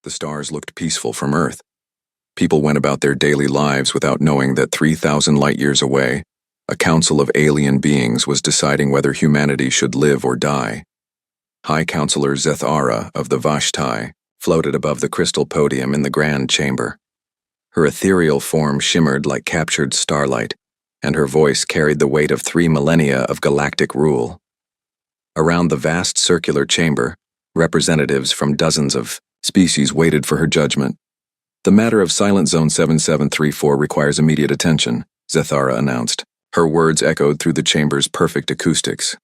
The stars looked peaceful from Earth. People went about their daily lives without knowing that 3,000 light-years away, a council of alien beings was deciding whether humanity should live or die. High Counselor Zethara of the Vashtai floated above the crystal podium in the grand chamber. Her ethereal form shimmered like captured starlight, and her voice carried the weight of 3 millennia of galactic rule. Around the vast circular chamber, representatives from dozens of species waited for her judgment. "The matter of Silent Zone 7734 requires immediate attention," Zethara announced. Her words echoed through the chamber's perfect acoustics.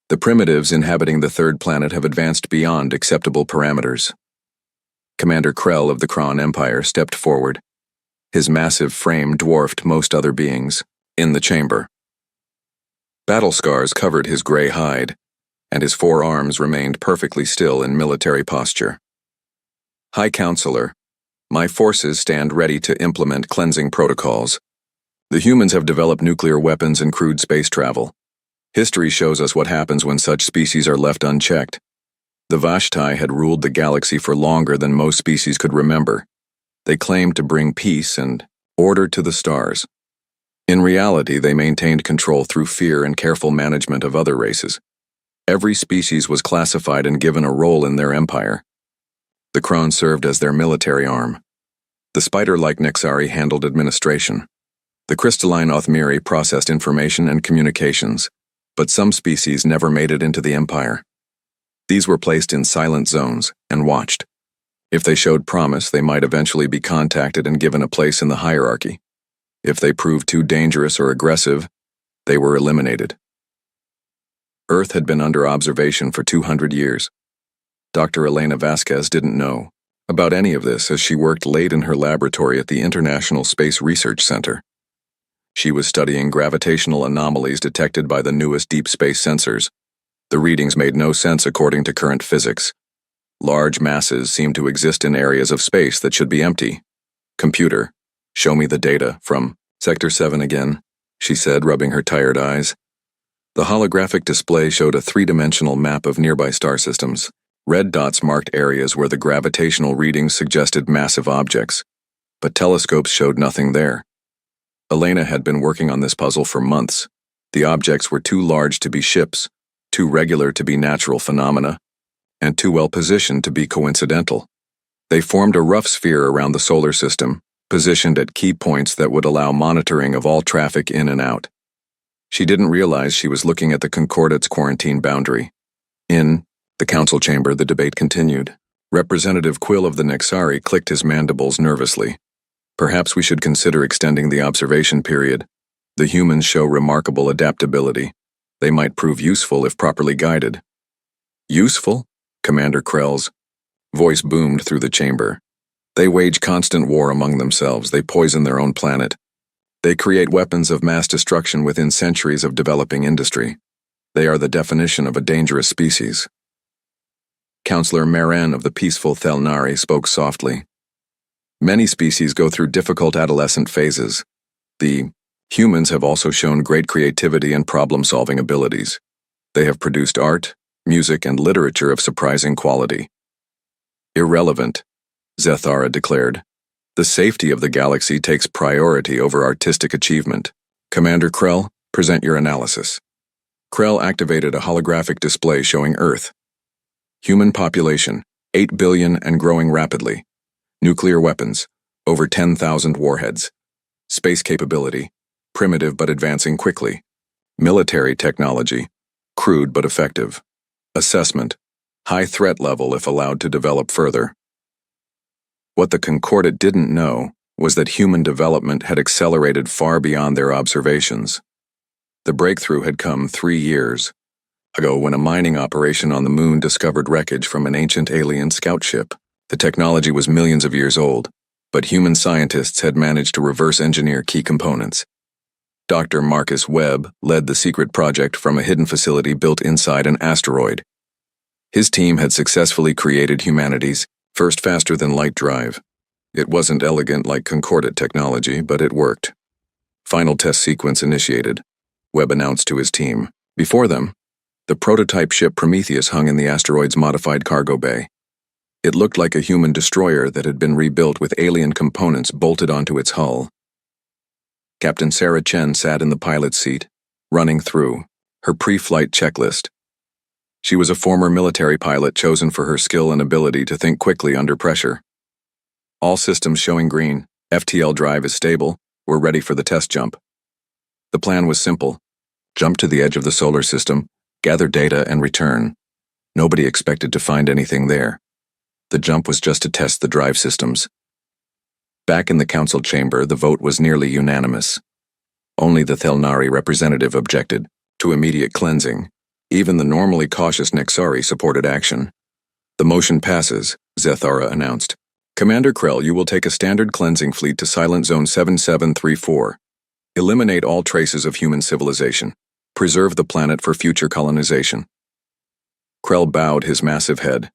"The primitives inhabiting the third planet have advanced beyond acceptable parameters." Commander Krell of the Kron Empire stepped forward. His massive frame dwarfed most other beings in the chamber. Battle scars covered his gray hide, and his 4 arms remained perfectly still in military posture. "High Counselor, my forces stand ready to implement cleansing protocols. The humans have developed nuclear weapons and crude space travel. History shows us what happens when such species are left unchecked. The Vashtai had ruled the galaxy for longer than most species could remember. They claimed to bring peace and order to the stars. In reality, they maintained control through fear and careful management of other races. Every species was classified and given a role in their empire. The Kron served as their military arm. The spider-like Nexari handled administration. The crystalline Othmiri processed information and communications, but some species never made it into the empire. These were placed in silent zones and watched. If they showed promise, they might eventually be contacted and given a place in the hierarchy. If they proved too dangerous or aggressive, they were eliminated. Earth had been under observation for 200 years. Dr. Elena Vasquez didn't know about any of this as she worked late in her laboratory at the International Space Research Center. She was studying gravitational anomalies detected by the newest deep space sensors. The readings made no sense according to current physics. Large masses seemed to exist in areas of space that should be empty. "Computer, show me the data from Sector 7 again," she said, rubbing her tired eyes. The holographic display showed a 3-dimensional map of nearby star systems. Red dots marked areas where the gravitational readings suggested massive objects, but telescopes showed nothing there. Elena had been working on this puzzle for months. The objects were too large to be ships, too regular to be natural phenomena, and too well positioned to be coincidental. They formed a rough sphere around the solar system, positioned at key points that would allow monitoring of all traffic in and out. She didn't realize she was looking at the Concordate's quarantine boundary. In the council chamber, the debate continued. Representative Quill of the Nexari clicked his mandibles nervously. "Perhaps we should consider extending the observation period. The humans show remarkable adaptability. They might prove useful if properly guided." "Useful?" Commander Krell's voice boomed through the chamber. "They wage constant war among themselves. They poison their own planet. They create weapons of mass destruction within centuries of developing industry. They are the definition of a dangerous species." Counselor Maren of the peaceful Thelnari spoke softly. "Many species go through difficult adolescent phases. The humans have also shown great creativity and problem-solving abilities. They have produced art, music, and literature of surprising quality." "Irrelevant," Zethara declared. "The safety of the galaxy takes priority over artistic achievement. Commander Krell, present your analysis." Krell activated a holographic display showing Earth. Human population, 8 billion and growing rapidly. Nuclear weapons, over 10,000 warheads. Space capability, primitive but advancing quickly. Military technology, crude but effective. Assessment, high threat level if allowed to develop further. What the Concordate didn't know was that human development had accelerated far beyond their observations. The breakthrough had come 3 years ago when a mining operation on the moon discovered wreckage from an ancient alien scout ship. The technology was millions of years old, but human scientists had managed to reverse engineer key components. Dr. Marcus Webb led the secret project from a hidden facility built inside an asteroid. His team had successfully created humanity's first faster-than-light drive. It wasn't elegant like Concordate technology, but it worked. "Final test sequence initiated," Webb announced to his team. Before them, the prototype ship Prometheus hung in the asteroid's modified cargo bay. It looked like a human destroyer that had been rebuilt with alien components bolted onto its hull. Captain Sarah Chen sat in the pilot's seat, running through her pre-flight checklist. She was a former military pilot chosen for her skill and ability to think quickly under pressure. All systems showing green, FTL drive is stable, we're ready for the test jump. The plan was simple. Jump to the edge of the solar system, gather data, and return. Nobody expected to find anything there. The jump was just to test the drive systems. Back in the council chamber, the vote was nearly unanimous. Only the Thelnari representative objected to immediate cleansing. Even the normally cautious Nexari supported action. The motion passes, Zethara announced. Commander Krell, you will take a standard cleansing fleet to Silent Zone 7734. Eliminate all traces of human civilization. Preserve the planet for future colonization. Krell bowed his massive head.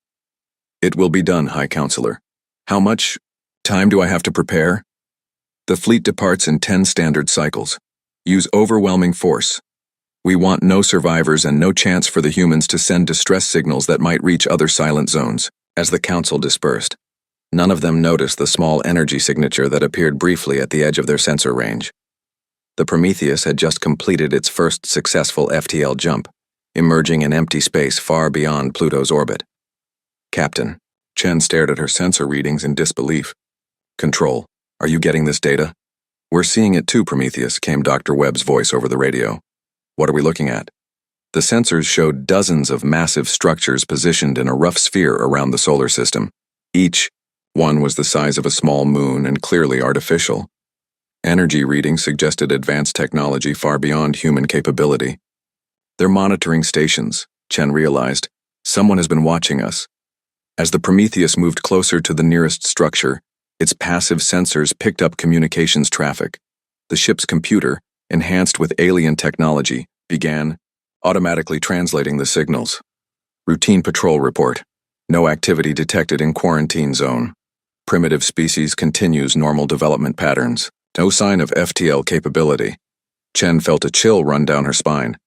It will be done, High Counselor. How much time do I have to prepare? The fleet departs in 10 standard cycles. Use overwhelming force. We want no survivors and no chance for the humans to send distress signals that might reach other silent zones. As the council dispersed, none of them noticed the small energy signature that appeared briefly at the edge of their sensor range. The Prometheus had just completed its first successful FTL jump, emerging in empty space far beyond Pluto's orbit. Captain, Chen stared at her sensor readings in disbelief. Control, are you getting this data? We're seeing it too, Prometheus, came Dr. Webb's voice over the radio. What are we looking at? The sensors showed dozens of massive structures positioned in a rough sphere around the solar system. Each one was the size of a small moon and clearly artificial. Energy readings suggested advanced technology far beyond human capability. They're monitoring stations, Chen realized. Someone has been watching us. As the Prometheus moved closer to the nearest structure, its passive sensors picked up communications traffic. The ship's computer, enhanced with alien technology, began automatically translating the signals. Routine patrol report. No activity detected in quarantine zone. Primitive species continues normal development patterns. No sign of FTL capability. Chen felt a chill run down her spine.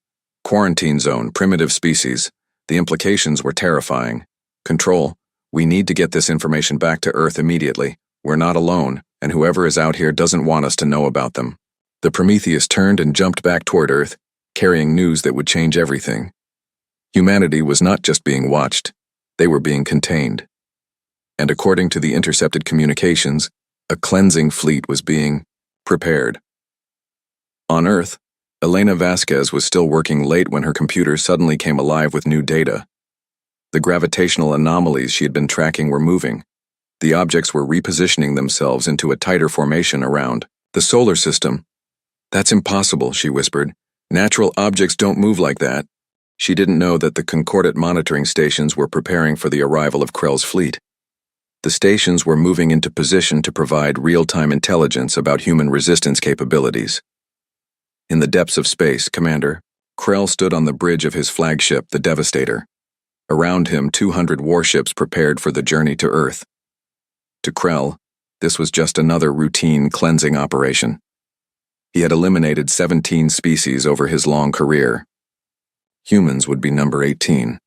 Quarantine zone, primitive species. The implications were terrifying. Control, we need to get this information back to Earth immediately. We're not alone, and whoever is out here doesn't want us to know about them. The Prometheus turned and jumped back toward Earth, carrying news that would change everything. Humanity was not just being watched, they were being contained. And according to the intercepted communications, a cleansing fleet was being prepared. On Earth, Elena Vasquez was still working late when her computer suddenly came alive with new data. The gravitational anomalies she had been tracking were moving. The objects were repositioning themselves into a tighter formation around the solar system. That's impossible, she whispered. Natural objects don't move like that. She didn't know that the Concordat monitoring stations were preparing for the arrival of Krell's fleet. The stations were moving into position to provide real-time intelligence about human resistance capabilities. In the depths of space, Commander, Krell stood on the bridge of his flagship, the Devastator. Around him, 200 warships prepared for the journey to Earth. To Krell, this was just another routine cleansing operation. He had eliminated 17 species over his long career. Humans would be number 18.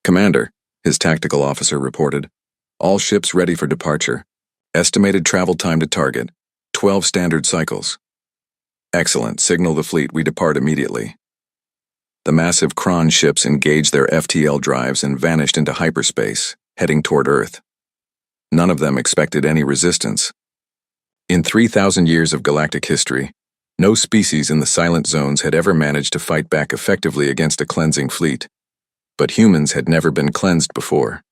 Commander, his tactical officer reported. All ships ready for departure. Estimated travel time to target, 12 standard cycles. Excellent, signal the fleet we depart immediately. The massive Kron ships engaged their FTL drives and vanished into hyperspace, heading toward Earth. None of them expected any resistance. In 3,000 years of galactic history, no species in the silent zones had ever managed to fight back effectively against a cleansing fleet. But humans had never been cleansed before.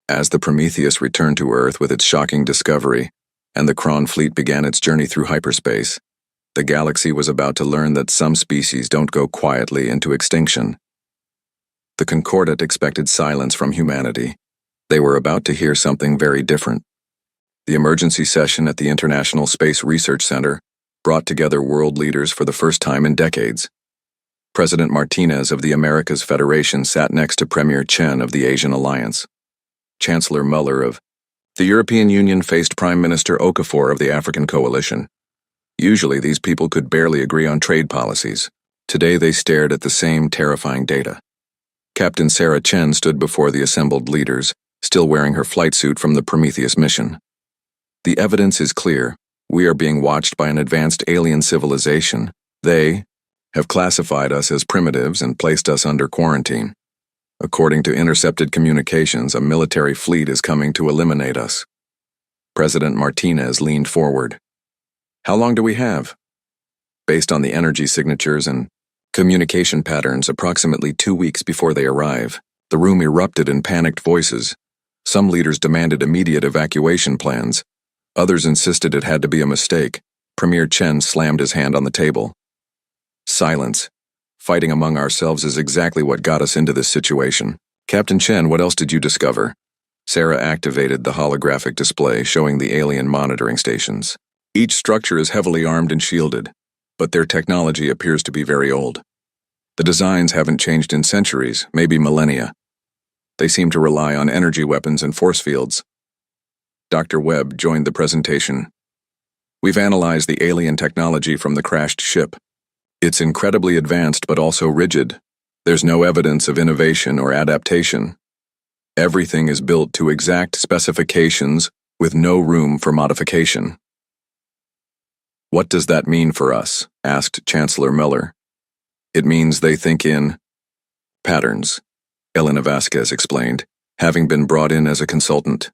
As the Prometheus returned to Earth with its shocking discovery, and the Kron fleet began its journey through hyperspace, the galaxy was about to learn that some species don't go quietly into extinction. The Concordat expected silence from humanity. They were about to hear something very different. The emergency session at the International Space Research Center brought together world leaders for the first time in decades. President Martinez of the Americas Federation sat next to Premier Chen of the Asian Alliance. Chancellor Muller of the European Union faced Prime Minister Okafor of the African Coalition. Usually these people could barely agree on trade policies. Today they stared at the same terrifying data. Captain Sarah Chen stood before the assembled leaders, still wearing her flight suit from the Prometheus mission. The evidence is clear. We are being watched by an advanced alien civilization. They have classified us as primitives and placed us under quarantine. According to intercepted communications, a military fleet is coming to eliminate us. President Martinez leaned forward. How long do we have? Based on the energy signatures and communication patterns, approximately 2 weeks before they arrive. The room erupted in panicked voices. Some leaders demanded immediate evacuation plans. Others insisted it had to be a mistake. Premier Chen slammed his hand on the table. Silence. Fighting among ourselves is exactly what got us into this situation. Captain Chen, what else did you discover? Sarah activated the holographic display showing the alien monitoring stations. Each structure is heavily armed and shielded, but their technology appears to be very old. The designs haven't changed in centuries, maybe millennia. They seem to rely on energy weapons and force fields. Dr. Webb joined the presentation. We've analyzed the alien technology from the crashed ship. It's incredibly advanced but also rigid. There's no evidence of innovation or adaptation. Everything is built to exact specifications with no room for modification. What does that mean for us? Asked Chancellor Miller. It means they think in patterns, Elena Vasquez explained, having been brought in as a consultant.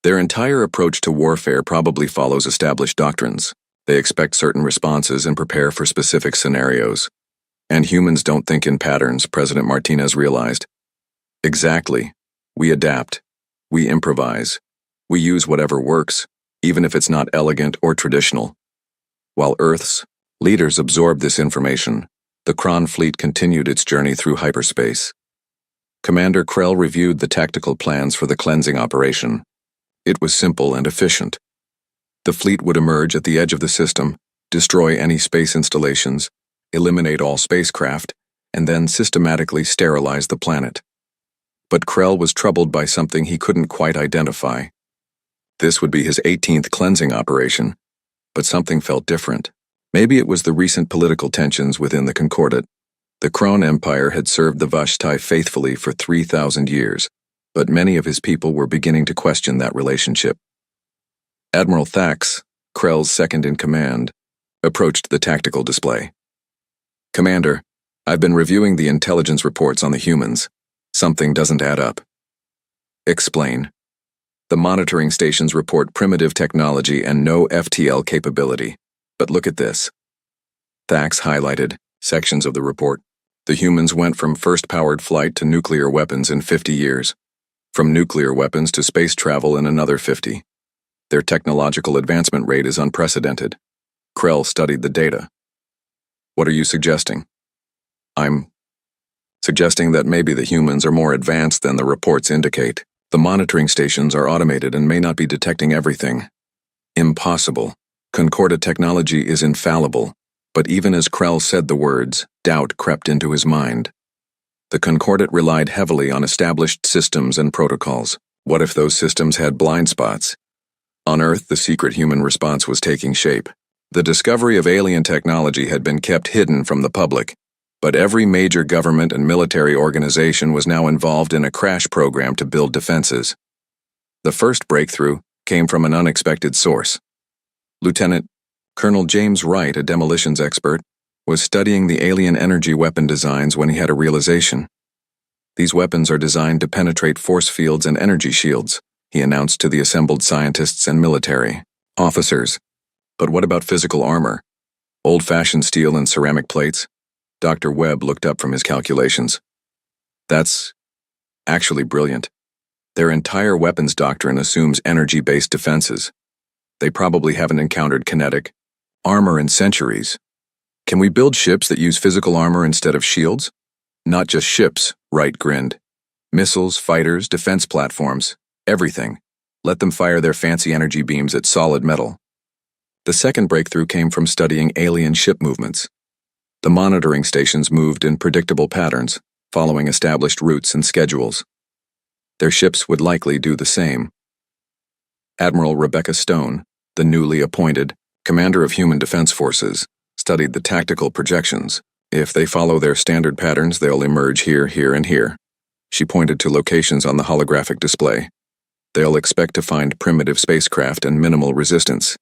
Their entire approach to warfare probably follows established doctrines. They expect certain responses and prepare for specific scenarios. And humans don't think in patterns, President Martinez realized. Exactly. We adapt. We improvise. We use whatever works, even if it's not elegant or traditional. While Earth's leaders absorbed this information, the Kron fleet continued its journey through hyperspace. Commander Krell reviewed the tactical plans for the cleansing operation. It was simple and efficient. The fleet would emerge at the edge of the system, destroy any space installations, eliminate all spacecraft, and then systematically sterilize the planet. But Krell was troubled by something he couldn't quite identify. This would be his 18th cleansing operation, but something felt different. Maybe it was the recent political tensions within the Concordat. The Kron Empire had served the Vashtai faithfully for 3,000 years, but many of his people were beginning to question that relationship. Admiral Thax, Krell's second-in-command, approached the tactical display. Commander, I've been reviewing the intelligence reports on the humans. Something doesn't add up. Explain. The monitoring stations report primitive technology and no FTL capability. But look at this. Thax highlighted sections of the report. The humans went from first-powered flight to nuclear weapons in 50 years. From nuclear weapons to space travel in another 50. Their technological advancement rate is unprecedented. Krell studied the data. What are you suggesting? I'm suggesting that maybe the humans are more advanced than the reports indicate. The monitoring stations are automated and may not be detecting everything. Impossible. Concordat technology is infallible, but even as Krell said the words, doubt crept into his mind. The Concordat relied heavily on established systems and protocols. What if those systems had blind spots? On Earth, the secret human response was taking shape. The discovery of alien technology had been kept hidden from the public, but every major government and military organization was now involved in a crash program to build defenses. The first breakthrough came from an unexpected source. Lieutenant Colonel James Wright, a demolitions expert, was studying the alien energy weapon designs when he had a realization. These weapons are designed to penetrate force fields and energy shields, he announced to the assembled scientists and military officers. But what about physical armor? Old-fashioned steel and ceramic plates? Dr. Webb looked up from his calculations. That's actually brilliant. Their entire weapons doctrine assumes energy-based defenses. They probably haven't encountered kinetic armor in centuries. Can we build ships that use physical armor instead of shields? Not just ships, Wright grinned. Missiles, fighters, defense platforms, everything. Let them fire their fancy energy beams at solid metal. The second breakthrough came from studying alien ship movements. The monitoring stations moved in predictable patterns, following established routes and schedules. Their ships would likely do the same. Admiral Rebecca Stone, the newly appointed Commander of Human Defense Forces, studied the tactical projections. If they follow their standard patterns, they'll emerge here, here, and here. She pointed to locations on the holographic display. They'll expect to find primitive spacecraft and minimal resistance.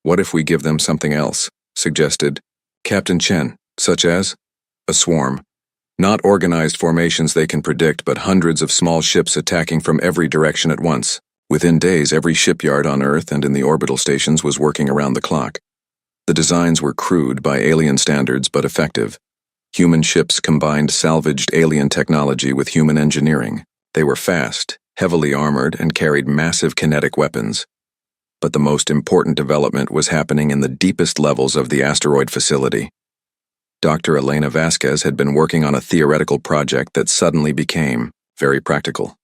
What if we give them something else? Suggested Captain Chen, such as a swarm. Not organized formations they can predict, but hundreds of small ships attacking from every direction at once. Within days, every shipyard on Earth and in the orbital stations was working around the clock. The designs were crude by alien standards, but effective. Human ships combined salvaged alien technology with human engineering. They were fast, heavily armored, and carried massive kinetic weapons. But the most important development was happening in the deepest levels of the asteroid facility. Dr. Elena Vasquez had been working on a theoretical project that suddenly became very practical.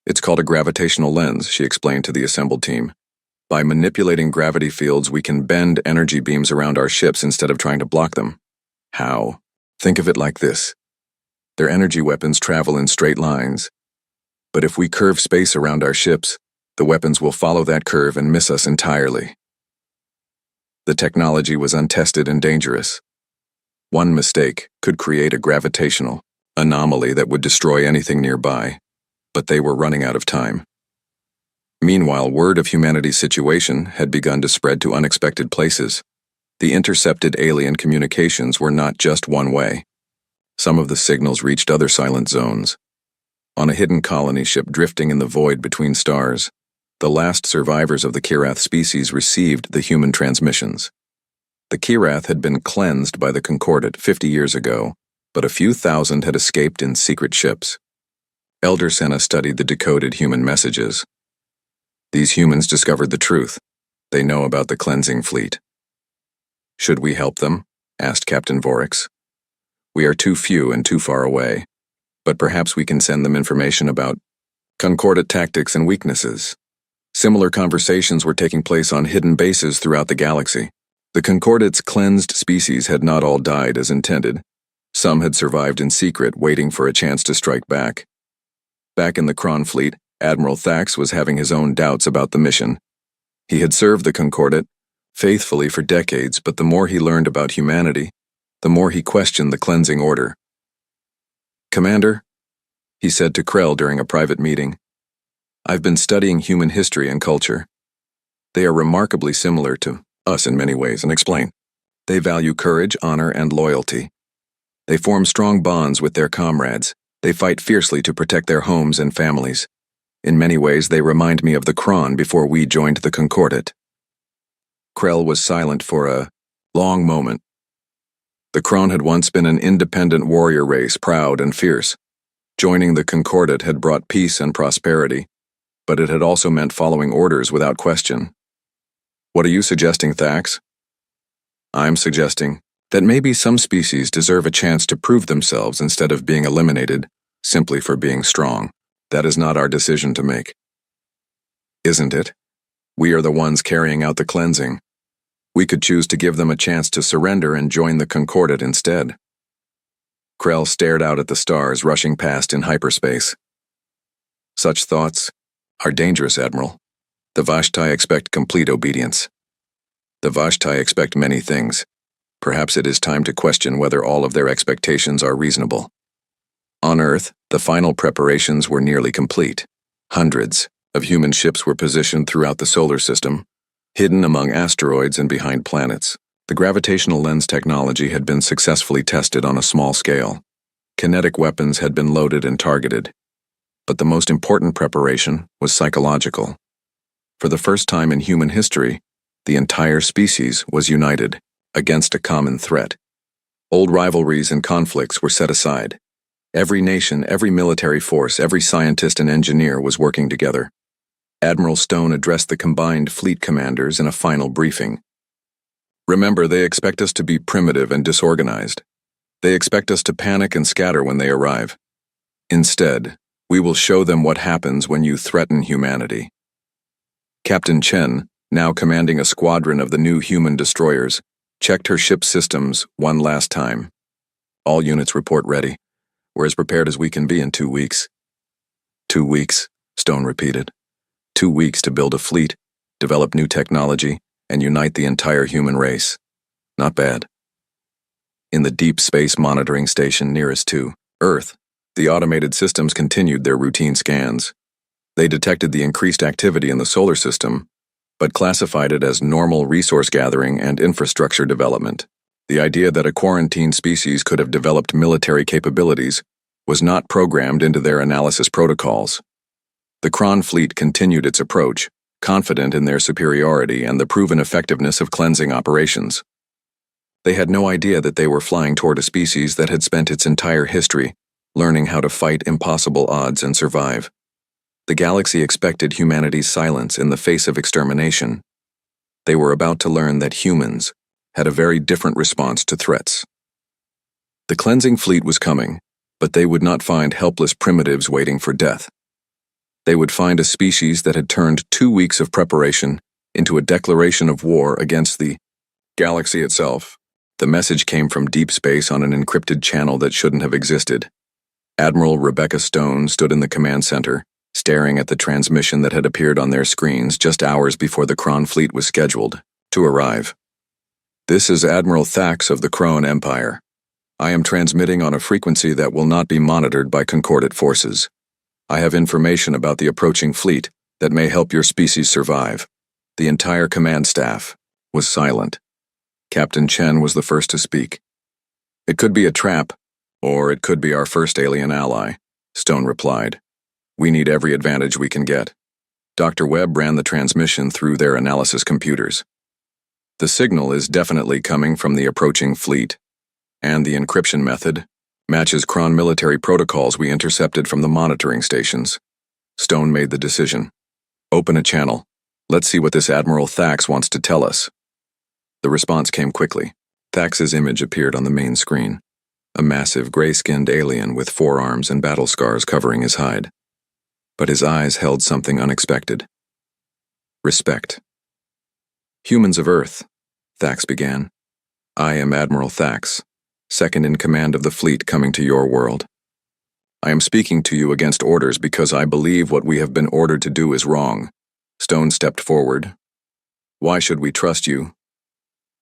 It's called a gravitational lens, she explained to the assembled team. By manipulating gravity fields, we can bend energy beams around our ships instead of trying to block them. How? Think of it like this. Their energy weapons travel in straight lines. But if we curve space around our ships, the weapons will follow that curve and miss us entirely. The technology was untested and dangerous. One mistake could create a gravitational anomaly that would destroy anything nearby, but they were running out of time. Meanwhile, word of humanity's situation had begun to spread to unexpected places. The intercepted alien communications were not just one way. Some of the signals reached other silent zones. On a hidden colony ship drifting in the void between stars, the last survivors of the Kirath species received the human transmissions. The Kirath had been cleansed by the Concordat 50 years ago, but a few thousand had escaped in secret ships. Elder Senna studied the decoded human messages. These humans discovered the truth. They know about the cleansing fleet. Should we help them? Asked Captain Vorix. We are too few and too far away, but perhaps we can send them information about Concordat tactics and weaknesses. Similar conversations were taking place on hidden bases throughout the galaxy. The Concordat's cleansed species had not all died as intended. Some had survived in secret, waiting for a chance to strike back. Back in the Kron fleet, Admiral Thax was having his own doubts about the mission. He had served the Concordat faithfully for decades, but the more he learned about humanity, the more he questioned the cleansing order. Commander, he said to Krell during a private meeting, I've been studying human history and culture. They are remarkably similar to us in many ways, and explain. They value courage, honor, and loyalty. They form strong bonds with their comrades. They fight fiercely to protect their homes and families. In many ways, they remind me of the Kron before we joined the Concordat. Krell was silent for a long moment. The Kron had once been an independent warrior race, proud and fierce. Joining the Concordat had brought peace and prosperity, but it had also meant following orders without question. What are you suggesting, Thax? I'm suggesting that maybe some species deserve a chance to prove themselves instead of being eliminated simply for being strong. That is not our decision to make. Isn't it? We are the ones carrying out the cleansing. We could choose to give them a chance to surrender and join the Concordat instead. Krell stared out at the stars rushing past in hyperspace. Such thoughts are dangerous, Admiral. The Vashtai expect complete obedience. The Vashtai expect many things. Perhaps it is time to question whether all of their expectations are reasonable. On Earth, the final preparations were nearly complete. Hundreds of human ships were positioned throughout the solar system, hidden among asteroids and behind planets. The gravitational lens technology had been successfully tested on a small scale. Kinetic weapons had been loaded and targeted. But the most important preparation was psychological. For the first time in human history, the entire species was united against a common threat. Old rivalries and conflicts were set aside. Every nation, every military force, every scientist and engineer was working together. Admiral Stone addressed the combined fleet commanders in a final briefing. Remember, they expect us to be primitive and disorganized. They expect us to panic and scatter when they arrive. Instead, we will show them what happens when you threaten humanity. Captain Chen, now commanding a squadron of the new human destroyers, checked her ship's systems one last time. All units report ready. We're as prepared as we can be in 2 weeks. 2 weeks, Stone repeated. 2 weeks to build a fleet, develop new technology, and unite the entire human race. Not bad. In the deep space monitoring station nearest to Earth, The automated systems continued their routine scans. They detected the increased activity in the solar system, but classified it as normal resource gathering and infrastructure development. The idea that a quarantined species could have developed military capabilities was not programmed into their analysis protocols. The Kron fleet continued its approach, confident in their superiority and the proven effectiveness of cleansing operations. They had no idea that they were flying toward a species that had spent its entire history learning how to fight impossible odds and survive. The galaxy expected humanity's silence in the face of extermination. They were about to learn that humans had a very different response to threats. The cleansing fleet was coming, but they would not find helpless primitives waiting for death. They would find a species that had turned 2 weeks of preparation into a declaration of war against the galaxy itself. The message came from deep space on an encrypted channel that shouldn't have existed. Admiral Rebecca Stone stood in the command center, staring at the transmission that had appeared on their screens just hours before the Kron fleet was scheduled to arrive. "This is Admiral Thax of the Kron Empire. I am transmitting on a frequency that will not be monitored by concordate forces. I have information about the approaching fleet that may help your species survive." The entire command staff was silent. Captain Chen was the first to speak. "It could be a trap, or it could be our first alien ally," Stone replied. "We need every advantage we can get." Dr. Webb ran the transmission through their analysis computers. "The signal is definitely coming from the approaching fleet, and the encryption method matches Kron military protocols we intercepted from the monitoring stations." Stone made the decision. "Open a channel. Let's see what this Admiral Thax wants to tell us." The response came quickly. Thax's image appeared on the main screen. A massive gray-skinned alien with forearms and battle scars covering his hide. But his eyes held something unexpected. Respect. "Humans of Earth," Thax began. "I am Admiral Thax, second in command of the fleet coming to your world. I am speaking to you against orders because I believe what we have been ordered to do is wrong." Stone stepped forward. "Why should we trust you?"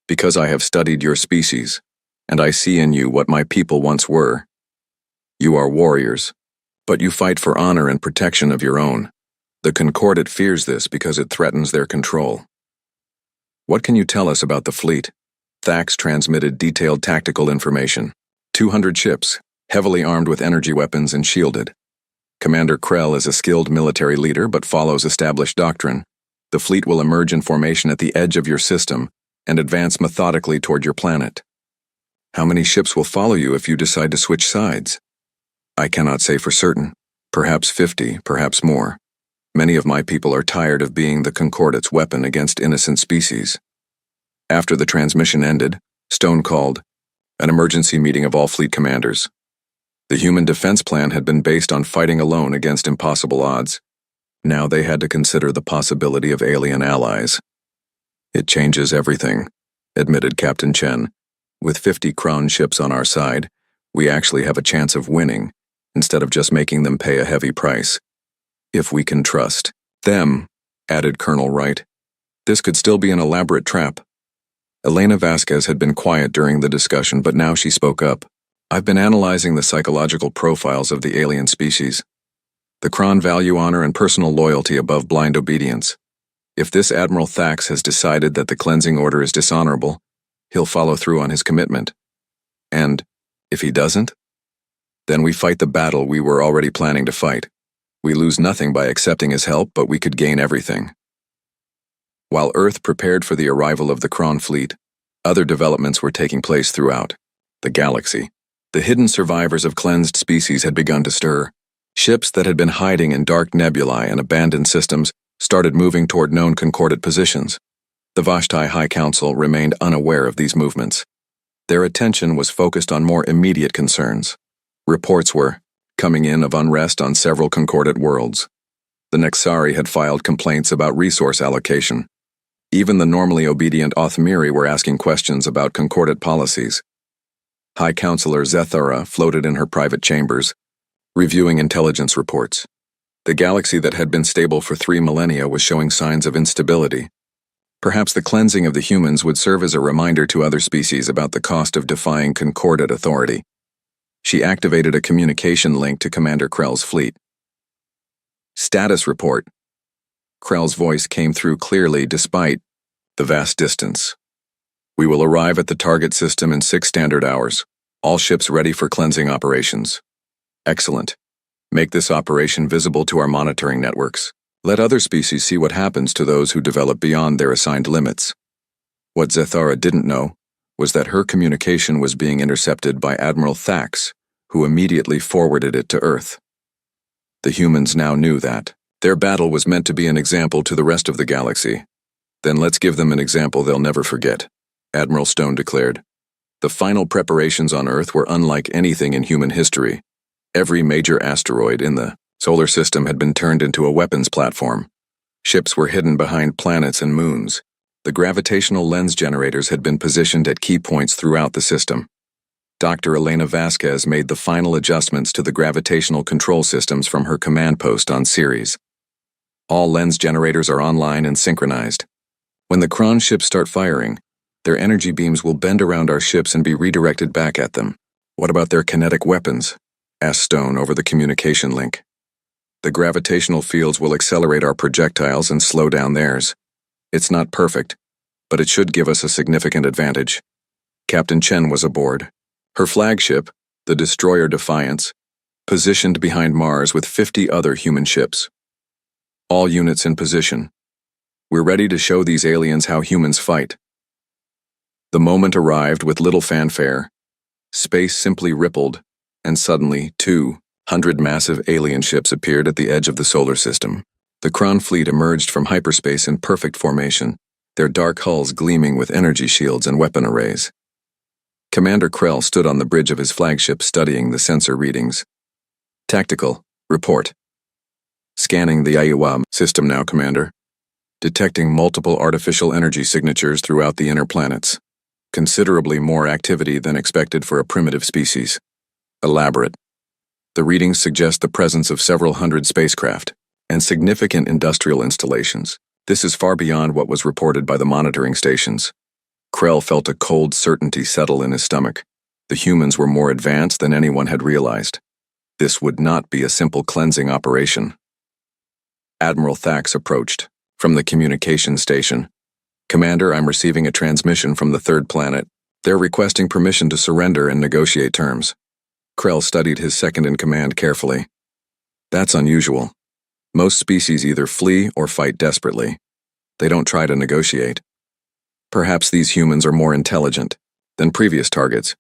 "Because I have studied your species, and I see in you what my people once were. You are warriors, but you fight for honor and protection of your own. The Concordate fears this because it threatens their control." "What can you tell us about the fleet?" Thax transmitted detailed tactical information. 200 ships, heavily armed with energy weapons and shielded. Commander Krell is a skilled military leader but follows established doctrine. The fleet will emerge in formation at the edge of your system and advance methodically toward your planet. "How many ships will follow you if you decide to switch sides?" "I cannot say for certain. Perhaps 50, perhaps more. Many of my people are tired of being the Concordate's weapon against innocent species." After the transmission ended, Stone called an emergency meeting of all fleet commanders. The human defense plan had been based on fighting alone against impossible odds. Now they had to consider the possibility of alien allies. "It changes everything," admitted Captain Chen. "With 50 Kron ships on our side, we actually have a chance of winning, instead of just making them pay a heavy price. If we can trust them," added Colonel Wright. "This could still be an elaborate trap." Elena Vasquez had been quiet during the discussion, but now she spoke up. "I've been analyzing the psychological profiles of the alien species. The Kron value honor and personal loyalty above blind obedience. If this Admiral Thax has decided that the cleansing order is dishonorable, he'll follow through on his commitment. And if he doesn't, then we fight the battle we were already planning to fight. We lose nothing by accepting his help, but we could gain everything." While Earth prepared for the arrival of the Kron fleet, other developments were taking place throughout the galaxy. The hidden survivors of cleansed species had begun to stir. Ships that had been hiding in dark nebulae and abandoned systems started moving toward known concordate positions. The Vashtai High Council remained unaware of these movements. Their attention was focused on more immediate concerns. Reports were coming in of unrest on several concordate worlds. The Nexari had filed complaints about resource allocation. Even the normally obedient Othmiri were asking questions about concordate policies. High Counselor Zethara floated in her private chambers, reviewing intelligence reports. The galaxy that had been stable for 3 millennia was showing signs of instability. Perhaps the cleansing of the humans would serve as a reminder to other species about the cost of defying concordate authority. She activated a communication link to Commander Krell's fleet. Status report. Krell's voice came through clearly despite the vast distance. We will arrive at the target system in 6 standard hours. All ships ready for cleansing operations. Excellent. Make this operation visible to our monitoring networks. Let other species see what happens to those who develop beyond their assigned limits. What Zethara didn't know was that her communication was being intercepted by Admiral Thax, who immediately forwarded it to Earth. The humans now knew that their battle was meant to be an example to the rest of the galaxy. Then let's give them an example they'll never forget, Admiral Stone declared. The final preparations on Earth were unlike anything in human history. Every major asteroid in the solar system had been turned into a weapons platform. Ships were hidden behind planets and moons. The gravitational lens generators had been positioned at key points throughout the system. Dr. Elena Vasquez made the final adjustments to the gravitational control systems from her command post on Ceres. All lens generators are online and synchronized. When the Kron ships start firing, their energy beams will bend around our ships and be redirected back at them. What about their kinetic weapons? Asked Stone over the communication link. The gravitational fields will accelerate our projectiles and slow down theirs. It's not perfect, but it should give us a significant advantage. Captain Chen was aboard. Her flagship, the destroyer Defiance, positioned behind Mars with 50 other human ships. All units in position. We're ready to show these aliens how humans fight. The moment arrived with little fanfare. Space simply rippled, and suddenly 200 massive alien ships appeared at the edge of the solar system. The Kron fleet emerged from hyperspace in perfect formation, their dark hulls gleaming with energy shields and weapon arrays. Commander Krell stood on the bridge of his flagship studying the sensor readings. Tactical, report. Scanning the HFY system now, Commander. Detecting multiple artificial energy signatures throughout the inner planets. Considerably more activity than expected for a primitive species. Elaborate. The readings suggest the presence of several hundred spacecraft and significant industrial installations. This is far beyond what was reported by the monitoring stations. Krell felt a cold certainty settle in his stomach. The humans were more advanced than anyone had realized. This would not be a simple cleansing operation. Admiral Thax approached from the communication station. Commander, I'm receiving a transmission from the third planet. They're requesting permission to surrender and negotiate terms. Krell studied his second-in-command carefully. That's unusual. Most species either flee or fight desperately. They don't try to negotiate. Perhaps these humans are more intelligent than previous targets.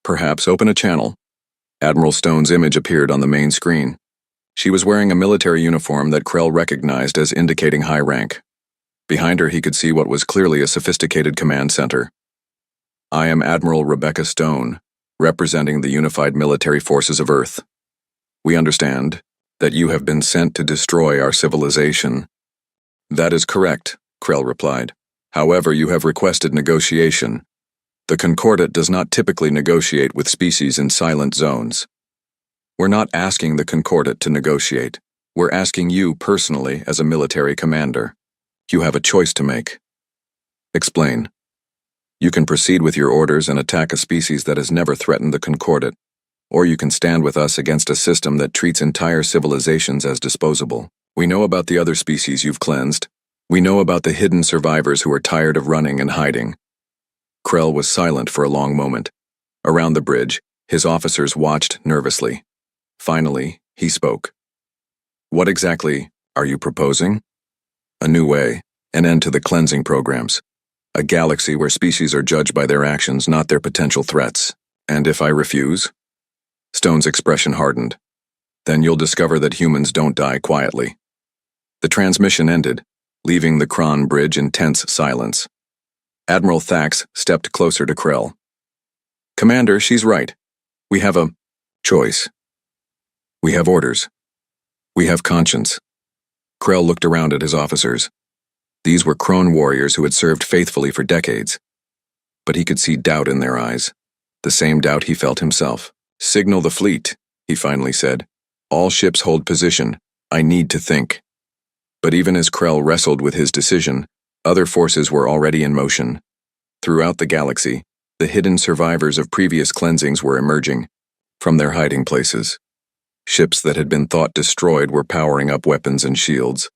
Perhaps open a channel. Admiral Stone's image appeared on the main screen. She was wearing a military uniform that Krell recognized as indicating high rank. Behind her he could see what was clearly a sophisticated command center. I am Admiral Rebecca Stone, representing the Unified Military Forces of Earth. We understand that you have been sent to destroy our civilization. That is correct, Krell replied. However, you have requested negotiation. The Concordat does not typically negotiate with species in silent zones. We're not asking the Concordat to negotiate. We're asking you personally as a military commander. You have a choice to make. Explain. You can proceed with your orders and attack a species that has never threatened the Concordat, or you can stand with us against a system that treats entire civilizations as disposable. We know about the other species you've cleansed. We know about the hidden survivors who are tired of running and hiding. Krell was silent for a long moment. Around the bridge, his officers watched nervously. Finally, he spoke. What exactly are you proposing? A new way, an end to the cleansing programs. A galaxy where species are judged by their actions, not their potential threats. And if I refuse? Stone's expression hardened. Then you'll discover that humans don't die quietly. The transmission ended, leaving the Kron bridge in tense silence. Admiral Thax stepped closer to Krell. Commander, she's right. We have a choice. We have orders. We have conscience. Krell looked around at his officers. These were Kron warriors who had served faithfully for decades. But he could see doubt in their eyes, the same doubt he felt himself. Signal the fleet, he finally said. All ships hold position. I need to think. But even as Krell wrestled with his decision, other forces were already in motion. Throughout the galaxy, the hidden survivors of previous cleansings were emerging. from their hiding places. Ships that had been thought destroyed were powering up weapons and shields.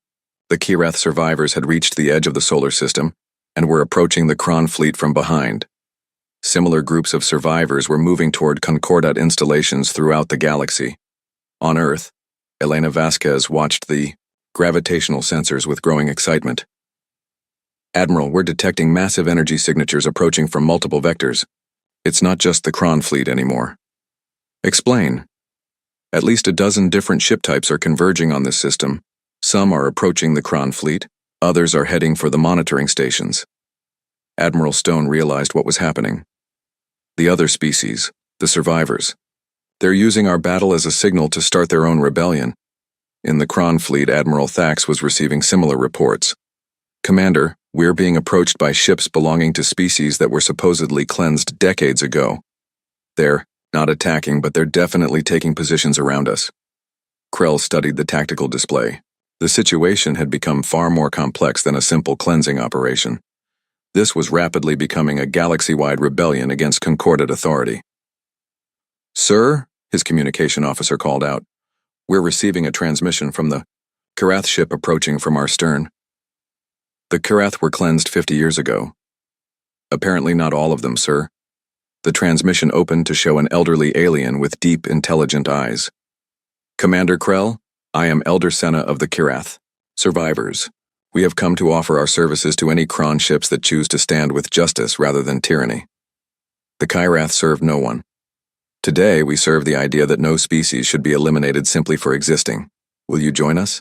The Kirath survivors had reached the edge of the solar system and were approaching the Kron fleet from behind. Similar groups of survivors were moving toward Concordat installations throughout the galaxy. On Earth, Elena Vasquez watched the gravitational sensors with growing excitement. "Admiral, we're detecting massive energy signatures approaching from multiple vectors. It's not just the Kron fleet anymore." "Explain." "At least a dozen different ship types are converging on this system. Some are approaching the Kron fleet, others are heading for the monitoring stations." Admiral Stone realized what was happening. The other species, the survivors. They're using our battle as a signal to start their own rebellion. In the Kron fleet, Admiral Thax was receiving similar reports. "Commander, we're being approached by ships belonging to species that were supposedly cleansed decades ago. They're not attacking, but they're definitely taking positions around us." Krell studied the tactical display. The situation had become far more complex than a simple cleansing operation. This was rapidly becoming a galaxy-wide rebellion against Concordat authority. "Sir," his communication officer called out, "we're receiving a transmission from the Kirath ship approaching from our stern." "The Kirath were cleansed 50 years ago." "Apparently not all of them, sir." The transmission opened to show an elderly alien with deep, intelligent eyes. "Commander Krell, I am Elder Senna of the Kirath. Survivors. We have come to offer our services to any Kron ships that choose to stand with justice rather than tyranny. The Kirath serve no one. Today, we serve the idea that no species should be eliminated simply for existing. Will you join us?"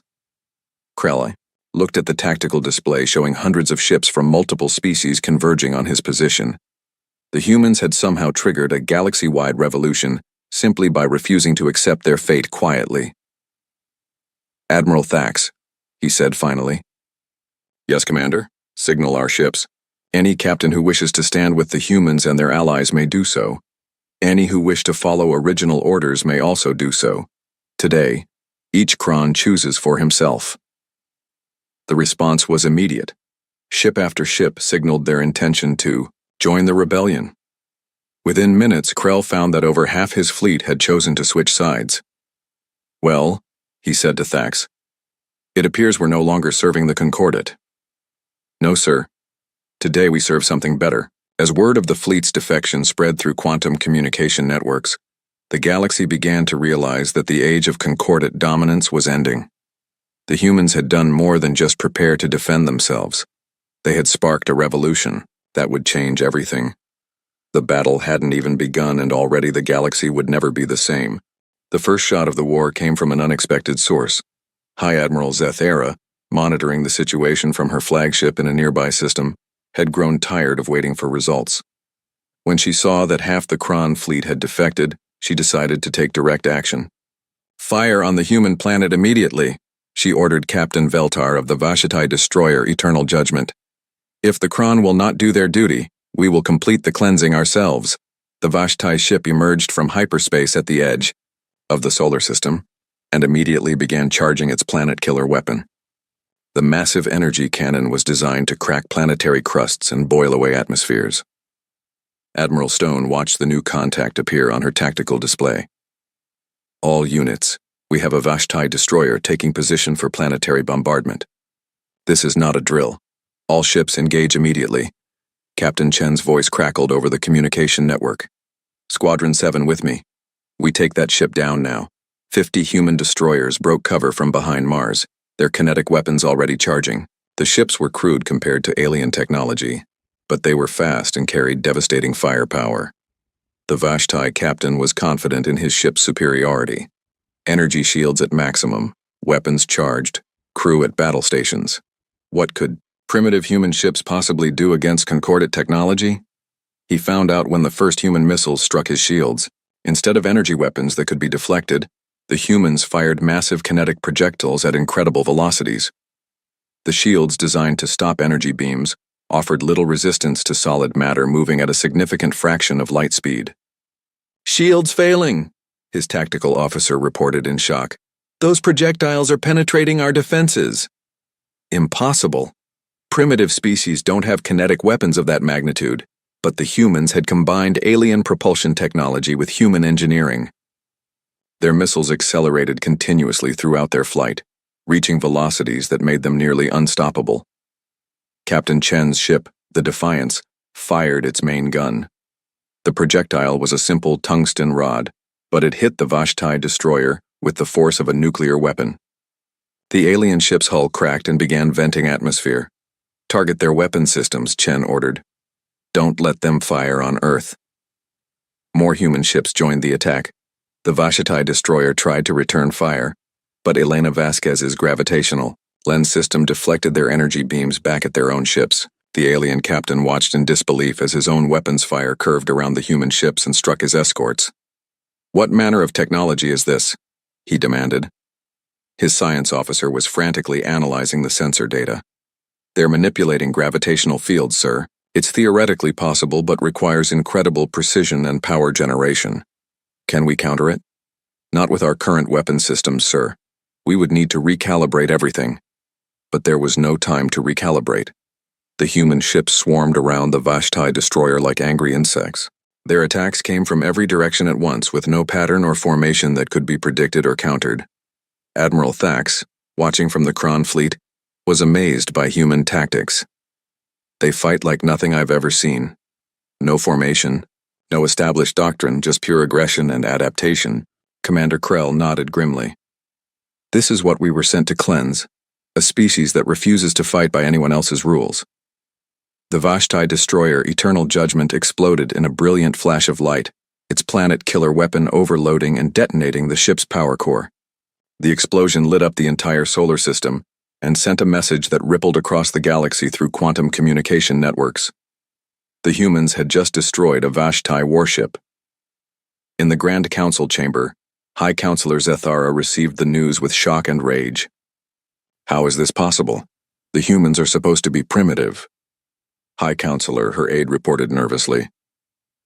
Krell looked at the tactical display showing hundreds of ships from multiple species converging on his position. The humans had somehow triggered a galaxy-wide revolution simply by refusing to accept their fate quietly. "Admiral Thax," he said finally. "Yes, Commander. Signal our ships. Any captain who wishes to stand with the humans and their allies may do so. Any who wish to follow original orders may also do so. Today, each Kron chooses for himself." The response was immediate. Ship after ship signaled their intention to join the rebellion. Within minutes, Krell found that over half his fleet had chosen to switch sides. "Well," he said to Thax, "it appears we're no longer serving the Concordat." "No, sir. Today we serve something better." As word of the fleet's defection spread through quantum communication networks, the galaxy began to realize that the age of Concordat dominance was ending. The humans had done more than just prepare to defend themselves. They had sparked a revolution that would change everything. The battle hadn't even begun, and already the galaxy would never be the same. The first shot of the war came from an unexpected source. High Admiral Zethera, monitoring the situation from her flagship in a nearby system, had grown tired of waiting for results. When she saw that half the Kron fleet had defected, she decided to take direct action. "Fire on the human planet immediately," she ordered Captain Veltar of the HFY destroyer Eternal Judgment. "If the Kron will not do their duty, we will complete the cleansing ourselves." The HFY ship emerged from hyperspace at the edge of the solar system and immediately began charging its planet-killer weapon. The massive energy cannon was designed to crack planetary crusts and boil away atmospheres. Admiral Stone watched the new contact appear on her tactical display. "All units, we have a HFY destroyer taking position for planetary bombardment. This is not a drill. All ships engage immediately." Captain Chen's voice crackled over the communication network. "Squadron 7 with me. We take that ship down now." 50 human destroyers broke cover from behind Mars, their kinetic weapons already charging. The ships were crude compared to alien technology, but they were fast and carried devastating firepower. The HFY captain was confident in his ship's superiority. Energy shields at maximum, weapons charged, crew at battle stations. What could primitive human ships possibly do against Concordat technology? He found out when the first human missiles struck his shields. Instead of energy weapons that could be deflected, the humans fired massive kinetic projectiles at incredible velocities. The shields, designed to stop energy beams, offered little resistance to solid matter moving at a significant fraction of light speed. "Shields failing," his tactical officer reported in shock. "Those projectiles are penetrating our defenses." Impossible. Primitive species don't have kinetic weapons of that magnitude, but the humans had combined alien propulsion technology with human engineering. Their missiles accelerated continuously throughout their flight, reaching velocities that made them nearly unstoppable. Captain Chen's ship, the Defiance, fired its main gun. The projectile was a simple tungsten rod, but it hit the Vashtai destroyer with the force of a nuclear weapon. The alien ship's hull cracked and began venting atmosphere. "Target their weapon systems," Chen ordered. "Don't let them fire on Earth." More human ships joined the attack. The Vashtai destroyer tried to return fire, but Elena Vasquez's gravitational lens system deflected their energy beams back at their own ships. The alien captain watched in disbelief as his own weapons fire curved around the human ships and struck his escorts. "What manner of technology is this?" he demanded. His science officer was frantically analyzing the sensor data. "They're manipulating gravitational fields, sir. It's theoretically possible but requires incredible precision and power generation. Can we counter it?" "Not with our current weapon systems, sir. We would need to recalibrate everything." But there was no time to recalibrate. The human ships swarmed around the Vashtai destroyer like angry insects. Their attacks came from every direction at once, with no pattern or formation that could be predicted or countered. Admiral Thax, watching from the Kron fleet, was amazed by human tactics. "They fight like nothing I've ever seen. No formation, no established doctrine, just pure aggression and adaptation." Commander Krell nodded grimly. "This is what we were sent to cleanse, a species that refuses to fight by anyone else's rules." The Vashtai destroyer Eternal Judgment exploded in a brilliant flash of light, its planet-killer weapon overloading and detonating the ship's power core. The explosion lit up the entire solar system and sent a message that rippled across the galaxy through quantum communication networks. The humans had just destroyed a Vashtai warship. In the Grand Council chamber, High Counselor Zethara received the news with shock and rage. "How is this possible? The humans are supposed to be primitive." "High Counselor," her aide reported nervously.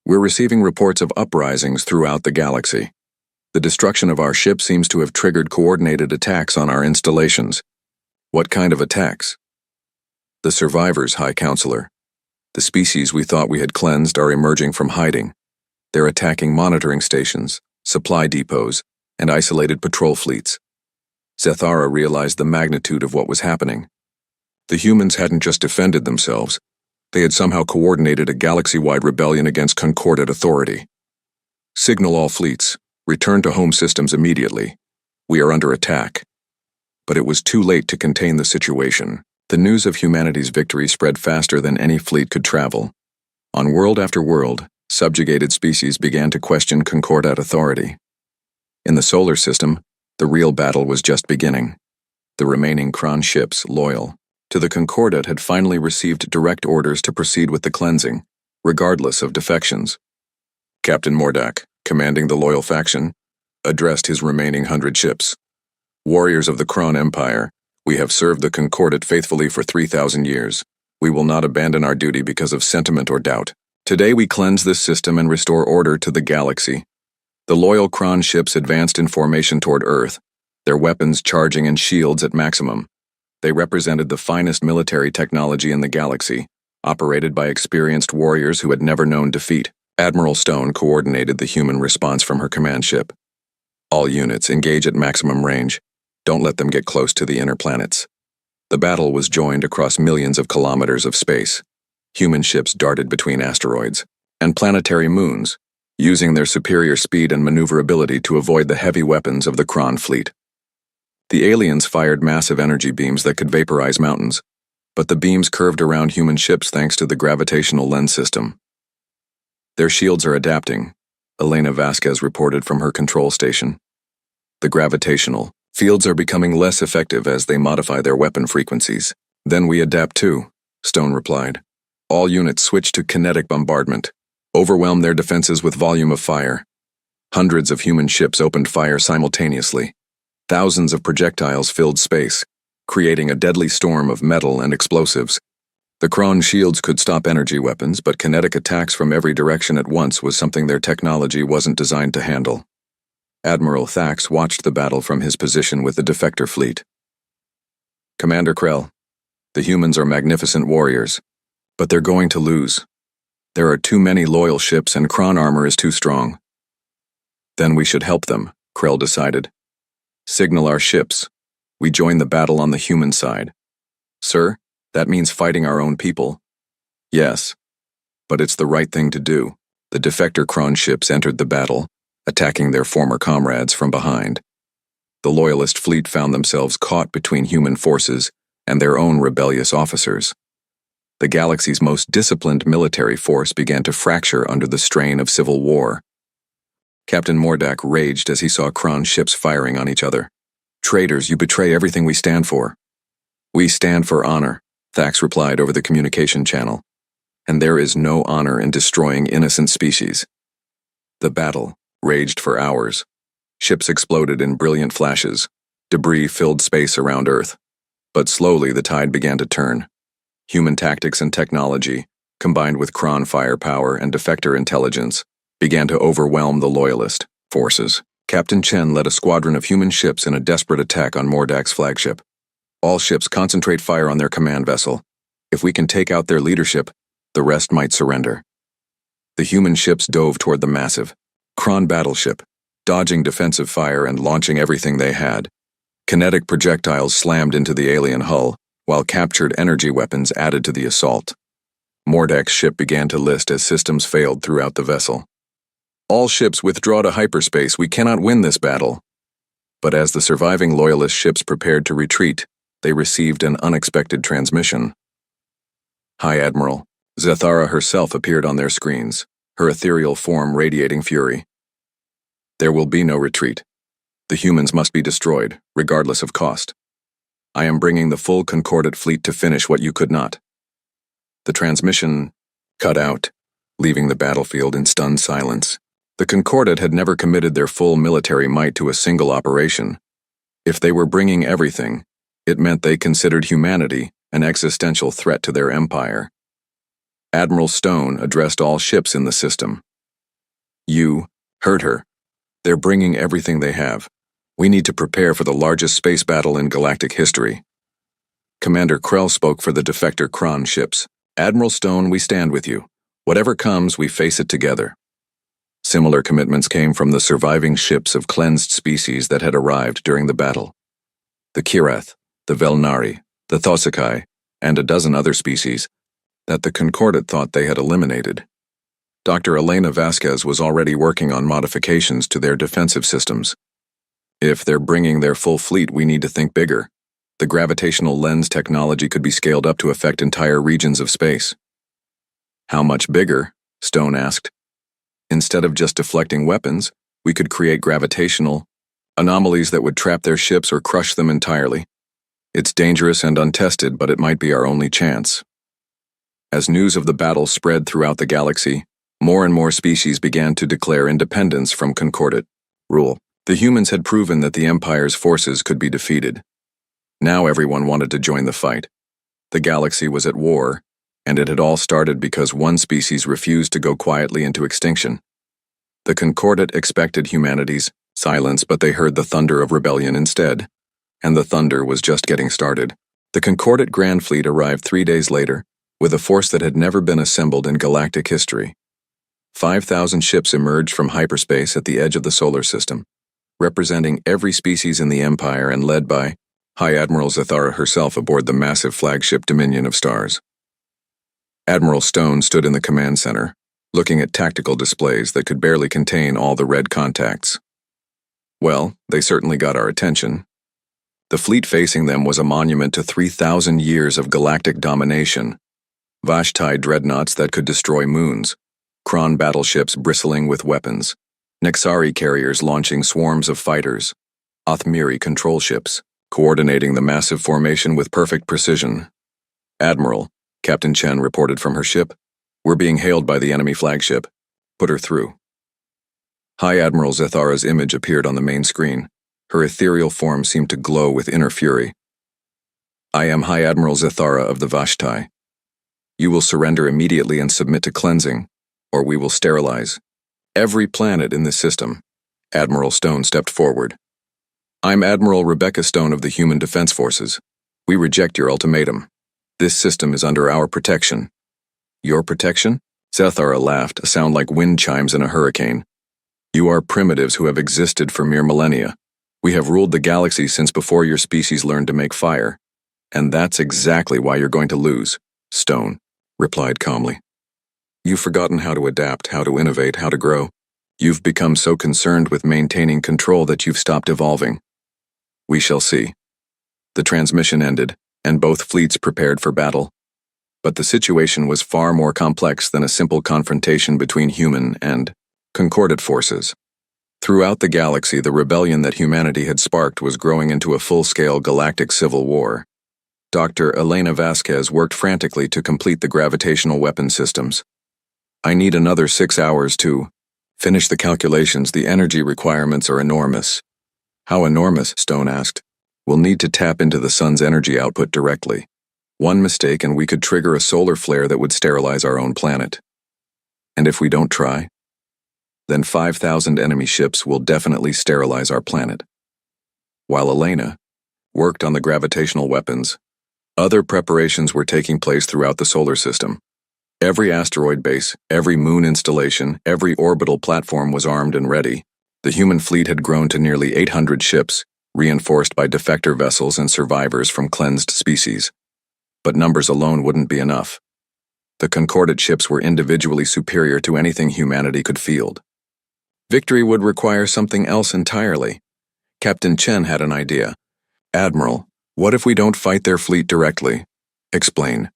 "We're receiving reports of uprisings throughout the galaxy. The destruction of our ship seems to have triggered coordinated attacks on our installations." "What kind of attacks?" "The survivors, High Counselor. The species we thought we had cleansed are emerging from hiding. They're attacking monitoring stations, supply depots, and isolated patrol fleets." Zethara realized the magnitude of what was happening. The humans hadn't just defended themselves. They had somehow coordinated a galaxy-wide rebellion against Concordat authority. "Signal all fleets. Return to home systems immediately. We are under attack." But it was too late to contain the situation. The news of humanity's victory spread faster than any fleet could travel. On world after world, subjugated species began to question Concordat authority. In the solar system, the real battle was just beginning. The remaining Kron ships, loyal to the Concordat, had finally received direct orders to proceed with the cleansing, regardless of defections. Captain Mordak, commanding the loyal faction, addressed his remaining 100 ships. "Warriors of the Kron Empire, we have served the Concordat faithfully for 3,000 years. We will not abandon our duty because of sentiment or doubt. Today we cleanse this system and restore order to the galaxy." The loyal Kron ships advanced in formation toward Earth, their weapons charging and shields at maximum. They represented the finest military technology in the galaxy, operated by experienced warriors who had never known defeat. Admiral Stone coordinated the human response from her command ship. "All units engage at maximum range. Don't let them get close to the inner planets." The battle was joined across millions of kilometers of space. Human ships darted between asteroids and planetary moons, using their superior speed and maneuverability to avoid the heavy weapons of the Kron fleet. The aliens fired massive energy beams that could vaporize mountains, but the beams curved around human ships thanks to the gravitational lens system. "Their shields are adapting," Elena Vasquez reported from her control station. "The gravitational fields are becoming less effective as they modify their weapon frequencies." "Then we adapt too," Stone replied. "All units switch to kinetic bombardment. Overwhelm their defenses with volume of fire." Hundreds of human ships opened fire simultaneously. Thousands of projectiles filled space, creating a deadly storm of metal and explosives. The Kron shields could stop energy weapons, but kinetic attacks from every direction at once was something their technology wasn't designed to handle. Admiral Thax watched the battle from his position with the defector fleet. "Commander Krell, the humans are magnificent warriors, but they're going to lose. There are too many loyal ships and Kron armor is too strong." "Then we should help them," Krell decided. Signal our ships. We join the battle on the human side. Sir, that means fighting our own people. Yes, but it's the right thing to do. The defector Kron ships entered the battle, attacking their former comrades from behind. The Loyalist fleet found themselves caught between human forces and their own rebellious officers. The galaxy's most disciplined military force began to fracture under the strain of civil war. Captain Mordak raged as he saw Kron ships firing on each other. Traitors, you betray everything we stand for. We stand for honor, Thax replied over the communication channel. And there is no honor in destroying innocent species. The battle raged for hours. Ships exploded in brilliant flashes. Debris filled space around Earth. But slowly the tide began to turn. Human tactics and technology, combined with Kron firepower and defector intelligence, began to overwhelm the Loyalist forces. Captain Chen led a squadron of human ships in a desperate attack on Mordak's flagship. All ships concentrate fire on their command vessel. If we can take out their leadership, the rest might surrender. The human ships dove toward the massive Kron battleship, dodging defensive fire and launching everything they had. Kinetic projectiles slammed into the alien hull, while captured energy weapons added to the assault. Mordak's ship began to list as systems failed throughout the vessel. All ships withdraw to hyperspace. We cannot win this battle. But as the surviving Loyalist ships prepared to retreat, they received an unexpected transmission. High Admiral Zethara herself appeared on their screens, her ethereal form radiating fury. There will be no retreat. The humans must be destroyed, regardless of cost. I am bringing the full Concordate fleet to finish what you could not. The transmission cut out, leaving the battlefield in stunned silence. The Concordate had never committed their full military might to a single operation. If they were bringing everything, it meant they considered humanity an existential threat to their empire. Admiral Stone addressed all ships in the system. You heard her. They're bringing everything they have. We need to prepare for the largest space battle in galactic history. Commander Krell spoke for the defector Kron ships. Admiral Stone, we stand with you. Whatever comes, we face it together. Similar commitments came from the surviving ships of cleansed species that had arrived during the battle. The Kirath, the Velnari, the Thosakai, and a dozen other species that the Concordate thought they had eliminated. Dr. Elena Vasquez was already working on modifications to their defensive systems. If they're bringing their full fleet, we need to think bigger. The gravitational lens technology could be scaled up to affect entire regions of space. How much bigger? Stone asked. Instead of just deflecting weapons, we could create gravitational anomalies that would trap their ships or crush them entirely. It's dangerous and untested, but it might be our only chance. As news of the battle spread throughout the galaxy, more and more species began to declare independence from Concordate rule. The humans had proven that the Empire's forces could be defeated. Now everyone wanted to join the fight. The galaxy was at war, and it had all started because one species refused to go quietly into extinction. The Concordate expected humanity's silence, but they heard the thunder of rebellion instead. And the thunder was just getting started. The Concordate Grand Fleet arrived 3 days later, with a force that had never been assembled in galactic history. 5,000 ships emerged from hyperspace at the edge of the solar system, representing every species in the Empire and led by High Admiral Zethara herself aboard the massive flagship Dominion of Stars. Admiral Stone stood in the command center, looking at tactical displays that could barely contain all the red contacts. Well, they certainly got our attention. The fleet facing them was a monument to 3,000 years of galactic domination. Vashtai dreadnoughts that could destroy moons, Kron battleships bristling with weapons, Nexari carriers launching swarms of fighters, Othmiri control ships, coordinating the massive formation with perfect precision. Admiral, Captain Chen reported from her ship, we're being hailed by the enemy flagship. Put her through. High Admiral Zethara's image appeared on the main screen. Her ethereal form seemed to glow with inner fury. I am High Admiral Zethara of the Vashtai. You will surrender immediately and submit to cleansing, or we will sterilize every planet in this system. Admiral Stone stepped forward. I'm Admiral Rebecca Stone of the Human Defense Forces. We reject your ultimatum. This system is under our protection. Your protection? Zethara laughed, a sound like wind chimes in a hurricane. You are primitives who have existed for mere millennia. We have ruled the galaxy since before your species learned to make fire. And that's exactly why you're going to lose, Stone replied calmly. You've forgotten how to adapt, how to innovate, how to grow. You've become so concerned with maintaining control that you've stopped evolving. We shall see. The transmission ended, and both fleets prepared for battle. But the situation was far more complex than a simple confrontation between human and concordate forces. Throughout the galaxy, the rebellion that humanity had sparked was growing into a full-scale galactic civil war. Dr. Elena Vasquez worked frantically to complete the gravitational weapon systems. I need another 6 hours to finish the calculations. The energy requirements are enormous. How enormous? Stone asked. We'll need to tap into the sun's energy output directly. One mistake and we could trigger a solar flare that would sterilize our own planet. And if we don't try, then 5,000 enemy ships will definitely sterilize our planet. While Elena worked on the gravitational weapons, other preparations were taking place throughout the solar system. Every asteroid base, every moon installation, every orbital platform was armed and ready. The human fleet had grown to nearly 800 ships, reinforced by defector vessels and survivors from cleansed species. But numbers alone wouldn't be enough. The concordate ships were individually superior to anything humanity could field. Victory would require something else entirely. Captain Chen had an idea. Admiral, what if we don't fight their fleet directly? Explain.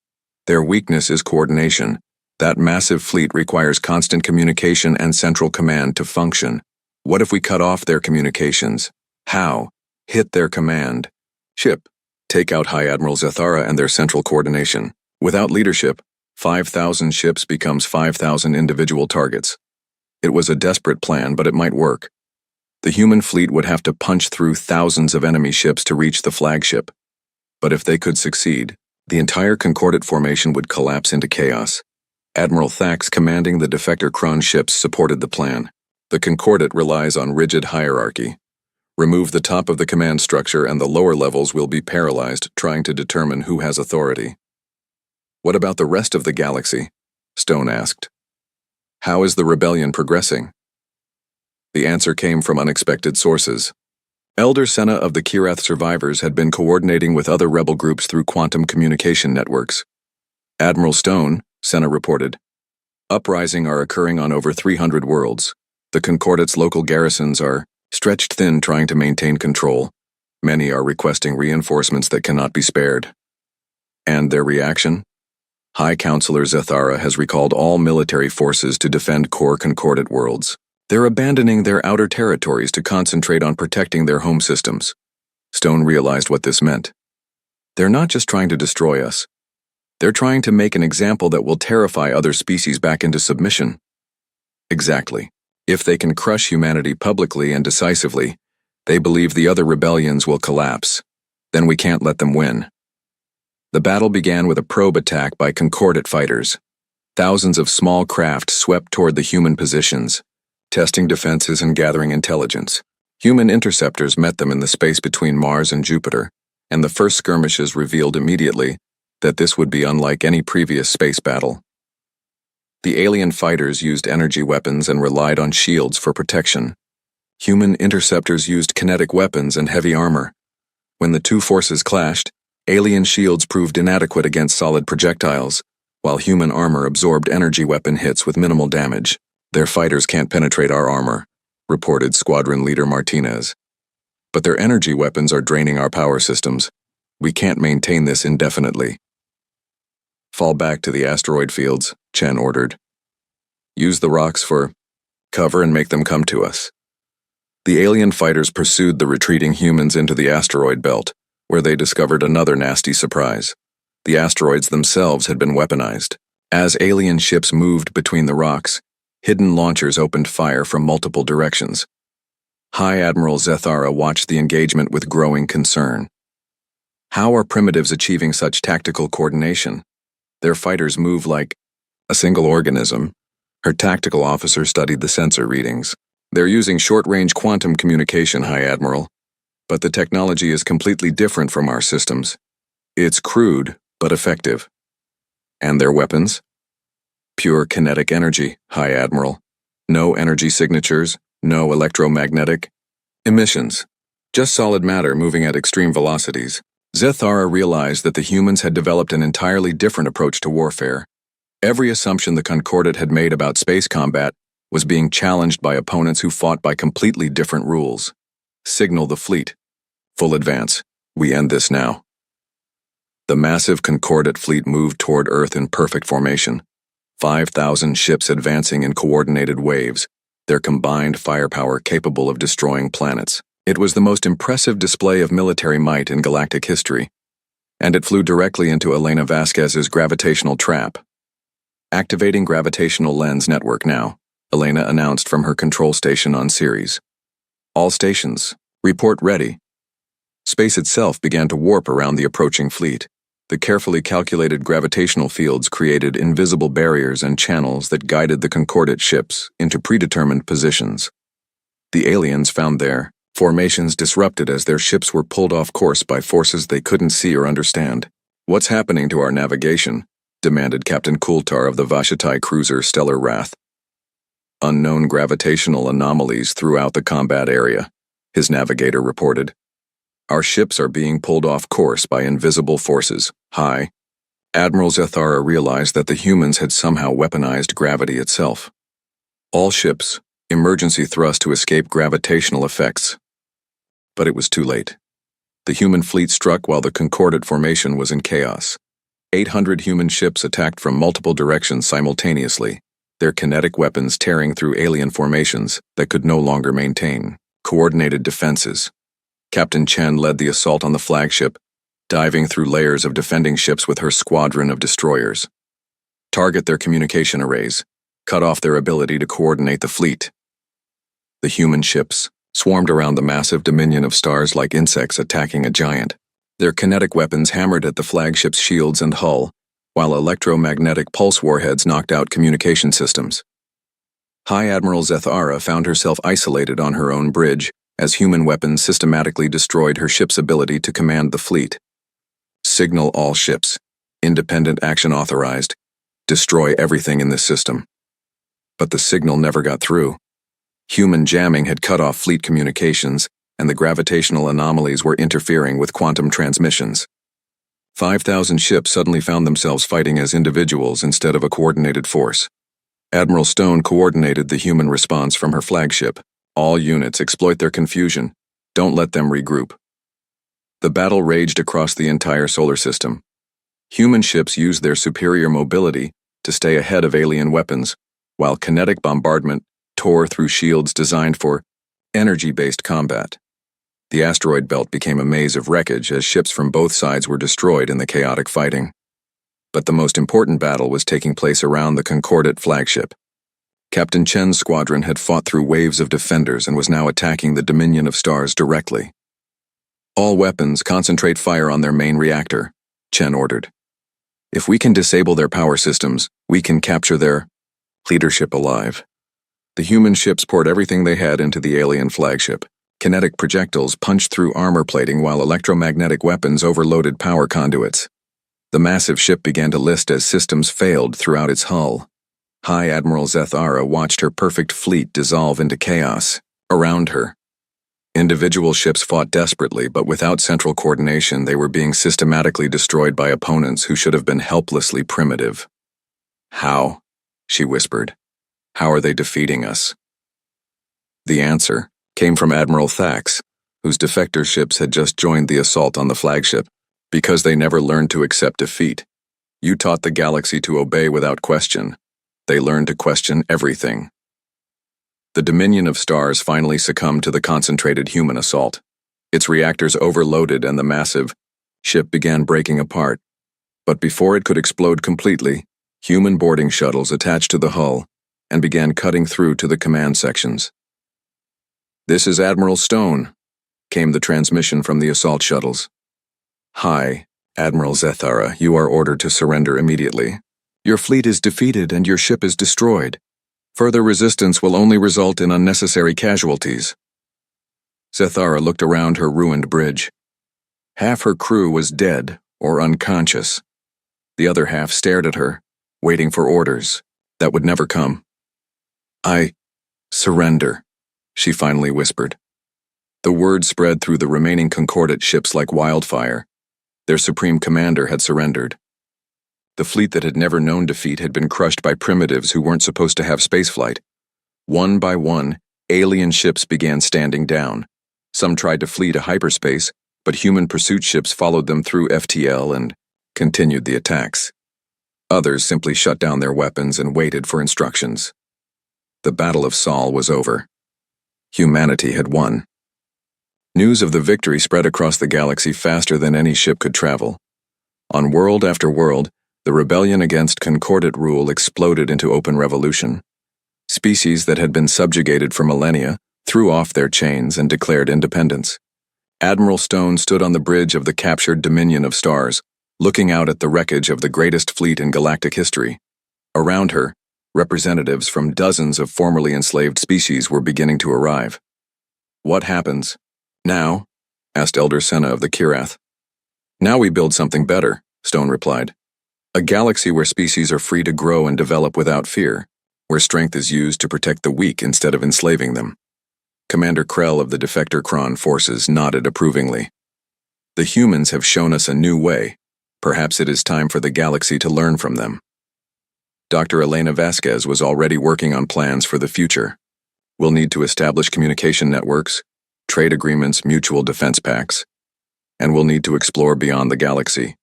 Their weakness is coordination. That massive fleet requires constant communication and central command to function. What if we cut off their communications? How? Hit their command. Ship. Take out High Admiral Zathara and their central coordination. Without leadership, 5,000 ships becomes 5,000 individual targets. It was a desperate plan, but it might work. The human fleet would have to punch through thousands of enemy ships to reach the flagship. But if they could succeed, the entire concordate formation would collapse into chaos. Admiral Thax, commanding the defector Kron ships, supported the plan. The concordate relies on rigid hierarchy. Remove the top of the command structure and the lower levels will be paralyzed, trying to determine who has authority. What about the rest of the galaxy? Stone asked. How is the rebellion progressing? The answer came from unexpected sources. Elder Senna of the Kirath survivors had been coordinating with other rebel groups through quantum communication networks. Admiral Stone, Senna reported, uprisings are occurring on over 300 worlds. The Concordate's local garrisons are stretched thin trying to maintain control. Many are requesting reinforcements that cannot be spared. And their reaction? High Counselor Zathara has recalled all military forces to defend core Concordate worlds. They're abandoning their outer territories to concentrate on protecting their home systems. Stone realized what this meant. They're not just trying to destroy us. They're trying to make an example that will terrify other species back into submission. Exactly. If they can crush humanity publicly and decisively, they believe the other rebellions will collapse. Then we can't let them win. The battle began with a probe attack by Concordate fighters. Thousands of small craft swept toward the human positions, testing defenses and gathering intelligence. Human interceptors met them in the space between Mars and Jupiter, and the first skirmishes revealed immediately that this would be unlike any previous space battle. The alien fighters used energy weapons and relied on shields for protection. Human interceptors used kinetic weapons and heavy armor. When the two forces clashed, alien shields proved inadequate against solid projectiles, while human armor absorbed energy weapon hits with minimal damage. Their fighters can't penetrate our armor, reported Squadron Leader Martinez. But their energy weapons are draining our power systems. We can't maintain this indefinitely. Fall back to the asteroid fields, Chen ordered. Use the rocks for cover and make them come to us. The alien fighters pursued the retreating humans into the asteroid belt, where they discovered another nasty surprise. The asteroids themselves had been weaponized. As alien ships moved between the rocks, hidden launchers opened fire from multiple directions. High Admiral Zathara watched the engagement with growing concern. How are primitives achieving such tactical coordination? Their fighters move like a single organism. Her tactical officer studied the sensor readings. They're using short-range quantum communication, High Admiral. But the technology is completely different from our systems. It's crude, but effective. And their weapons? Pure kinetic energy, High Admiral. No energy signatures, No electromagnetic emissions. Just solid matter moving at extreme velocities. Zethara realized that the humans had developed an entirely different approach to warfare. Every assumption the Concordat had made about space combat was being challenged by opponents who fought by completely different rules. Signal the fleet. Full advance. We end this now. The massive Concordat fleet moved toward Earth in perfect formation. 5,000 ships advancing in coordinated waves, their combined firepower capable of destroying planets. It was the most impressive display of military might in galactic history, and it flew directly into Elena Vasquez's gravitational trap. Activating gravitational lens network now, Elena announced from her control station on Ceres. All stations, report ready. Space itself began to warp around the approaching fleet. The carefully calculated gravitational fields created invisible barriers and channels that guided the Concordat ships into predetermined positions. The aliens found their formations disrupted as their ships were pulled off course by forces they couldn't see or understand. "What's happening to our navigation?" demanded Captain Coulthard of the Vashitai cruiser Stellar Wrath. "Unknown gravitational anomalies throughout the combat area," his navigator reported. "Our ships are being pulled off course by invisible forces." High. Admiral Zethara realized that the humans had somehow weaponized gravity itself. "All ships, emergency thrust to escape gravitational effects." But it was too late. The human fleet struck while the Concordat formation was in chaos. 800 human ships attacked from multiple directions simultaneously, their kinetic weapons tearing through alien formations that could no longer maintain coordinated defenses. Captain Chen led the assault on the flagship, diving through layers of defending ships with her squadron of destroyers. Target their communication arrays, cut off their ability to coordinate the fleet. The human ships swarmed around the massive dominion of stars like insects attacking a giant. Their kinetic weapons hammered at the flagship's shields and hull, while electromagnetic pulse warheads knocked out communication systems. High Admiral Zethara found herself isolated on her own bridge as human weapons systematically destroyed her ship's ability to command the fleet. "Signal all ships. Independent action authorized. Destroy everything in this system." But the signal never got through. Human jamming had cut off fleet communications, and the gravitational anomalies were interfering with quantum transmissions. 5,000 ships suddenly found themselves fighting as individuals instead of a coordinated force. Admiral Stone coordinated the human response from her flagship. "All units exploit their confusion. Don't let them regroup." The battle raged across the entire solar system. Human ships used their superior mobility to stay ahead of alien weapons, while kinetic bombardment tore through shields designed for energy-based combat. The asteroid belt became a maze of wreckage as ships from both sides were destroyed in the chaotic fighting. But the most important battle was taking place around the Concordat flagship. Captain Chen's squadron had fought through waves of defenders and was now attacking the Dominion of Stars directly. "All weapons concentrate fire on their main reactor," Chen ordered. "If we can disable their power systems, we can capture their leadership alive." The human ships poured everything they had into the alien flagship. Kinetic projectiles punched through armor plating while electromagnetic weapons overloaded power conduits. The massive ship began to list as systems failed throughout its hull. High Admiral Zethara watched her perfect fleet dissolve into chaos around her. Individual ships fought desperately, but without central coordination, they were being systematically destroyed by opponents who should have been helplessly primitive. "How?" she whispered. "How are they defeating us?" The answer came from Admiral Thax, whose defector ships had just joined the assault on the flagship. "Because they never learned to accept defeat. You taught the galaxy to obey without question. They learned to question everything." The Dominion of Stars finally succumbed to the concentrated human assault. Its reactors overloaded and the massive ship began breaking apart. But before it could explode completely, human boarding shuttles attached to the hull and began cutting through to the command sections. "This is Admiral Stone," came the transmission from the assault shuttles. "Hi, Admiral Zethara, you are ordered to surrender immediately. Your fleet is defeated and your ship is destroyed. Further resistance will only result in unnecessary casualties." Zethara looked around her ruined bridge. Half her crew was dead or unconscious. The other half stared at her, waiting for orders that would never come. "I surrender," she finally whispered. The word spread through the remaining Concordate ships like wildfire. Their supreme commander had surrendered. The fleet that had never known defeat had been crushed by primitives who weren't supposed to have spaceflight. One by one, alien ships began standing down. Some tried to flee to hyperspace, but human pursuit ships followed them through FTL and continued the attacks. Others simply shut down their weapons and waited for instructions. The Battle of Sol was over. Humanity had won. News of the victory spread across the galaxy faster than any ship could travel. On world after world, the rebellion against Concordate rule exploded into open revolution. Species that had been subjugated for millennia threw off their chains and declared independence. Admiral Stone stood on the bridge of the captured Dominion of Stars, looking out at the wreckage of the greatest fleet in galactic history. Around her, representatives from dozens of formerly enslaved species were beginning to arrive. "What happens now?" asked Elder Senna of the Kirath. "Now we build something better," Stone replied. "A galaxy where species are free to grow and develop without fear, where strength is used to protect the weak instead of enslaving them." Commander Krell of the Defector Kron forces nodded approvingly. "The humans have shown us a new way. Perhaps it is time for the galaxy to learn from them." Dr. Elena Vasquez was already working on plans for the future. "We'll need to establish communication networks, trade agreements, mutual defense pacts, and we'll need to explore beyond the galaxy."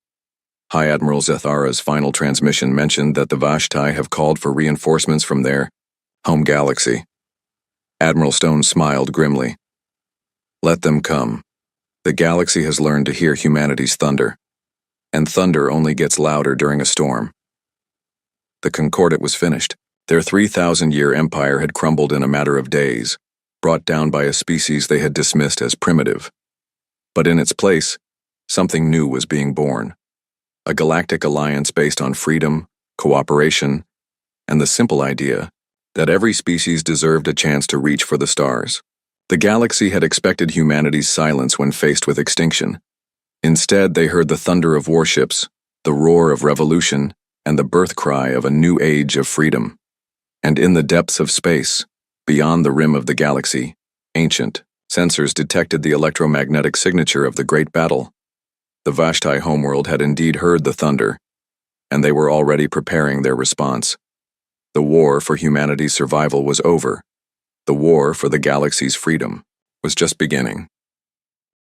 High Admiral Zethara's final transmission mentioned that the Vashtai have called for reinforcements from their home galaxy. Admiral Stone smiled grimly. "Let them come. The galaxy has learned to hear humanity's thunder, and thunder only gets louder during a storm." The Concordate was finished. Their 3,000-year empire had crumbled in a matter of days, brought down by a species they had dismissed as primitive. But in its place, something new was being born. A galactic alliance based on freedom, cooperation, and the simple idea that every species deserved a chance to reach for the stars. The galaxy had expected humanity's silence when faced with extinction. Instead, they heard the thunder of warships, the roar of revolution, and the birth cry of a new age of freedom. And in the depths of space, beyond the rim of the galaxy, ancient sensors detected the electromagnetic signature of the Great Battle. The Vashtai homeworld had indeed heard the thunder, and they were already preparing their response. The war for humanity's survival was over. The war for the galaxy's freedom was just beginning.